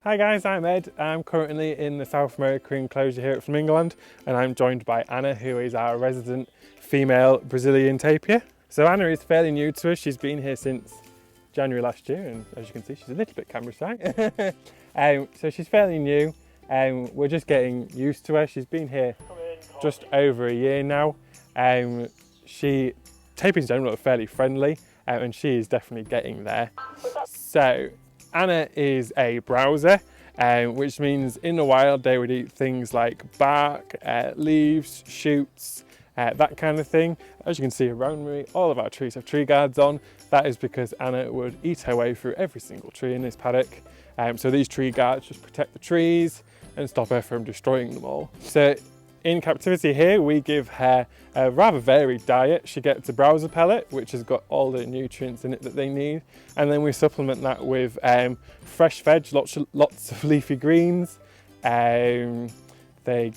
Hi guys, I'm Ed. I'm currently in the South America enclosure here at Flamingo Land, and I'm joined by Anna, who is our resident female Brazilian tapir. So Anna is fairly new to us. She's been here since January last year, and as you can see, she's a little bit camera shy. So she's fairly new. We're just getting used to her. She's been here just over a year now. Tapirs in general are fairly friendly, and she is definitely getting there. So Anna is a browser, which means in the wild they would eat things like bark, leaves, shoots, that kind of thing. As you can see around me, all of our trees have tree guards on. That is because Anna would eat her way through every single tree in this paddock. So these tree guards just protect the trees and stop her from destroying them all. So in captivity here, we give her a rather varied diet. She gets a browser pellet, which has got all the nutrients in it that they need. And then we supplement that with fresh veg, lots of leafy greens. They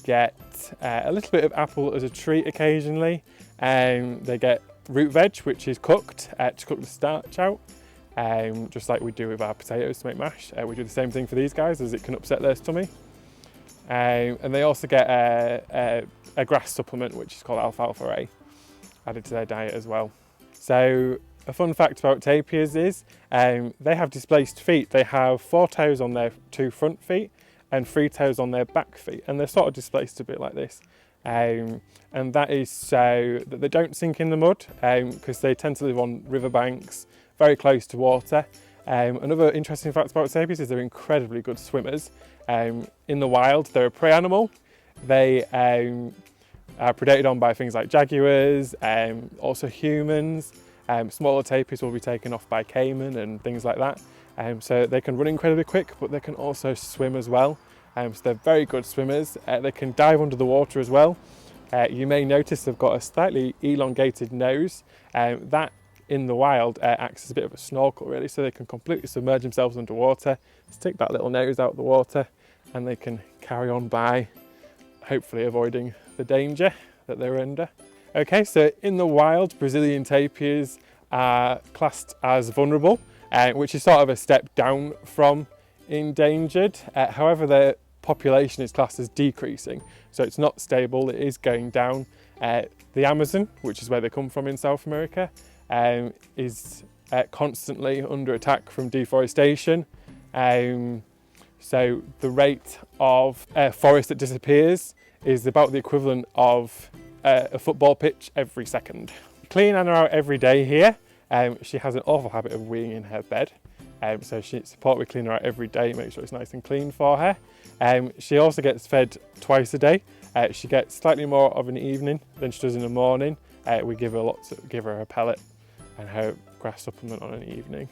get a little bit of apple as a treat occasionally. They get root veg, which is cooked to cook the starch out, just like we do with our potatoes to make mash. We do the same thing for these guys, as it can upset their stomach. And they also get a grass supplement, which is called alfalfa A, added to their diet as well. So a fun fact about tapirs is they have displaced feet. They have 4 toes on their 2 front feet and 3 toes on their back feet, and they're sort of displaced a bit like this. And that is so that they don't sink in the mud, because they tend to live on riverbanks very close to water. Another interesting fact about tapirs is they're incredibly good swimmers. In the wild, they're a prey animal. They are predated on by things like jaguars, also humans. Smaller tapirs will be taken off by caiman and things like that. So they can run incredibly quick, but they can also swim as well. So they're very good swimmers. They can dive under the water as well. You may notice they've got a slightly elongated nose. That in the wild acts as a bit of a snorkel really, so they can completely submerge themselves underwater, stick that little nose out the water, and they can carry on by, hopefully avoiding the danger that they're under. Okay, so in the wild, Brazilian tapirs are classed as vulnerable, which is sort of a step down from endangered. However, their population is classed as decreasing, so it's not stable, it is going down. The Amazon, which is where they come from in South America, is constantly under attack from deforestation. So the rate of forest that disappears is about the equivalent of a football pitch every second. Clean Anna out every day here. She has an awful habit of weeing in her bed. So it's important we clean her out every day, make sure it's nice and clean for her. She also gets fed twice a day. She gets slightly more of an evening than she does in the morning. We give her a pellet and her grass supplement on an evening.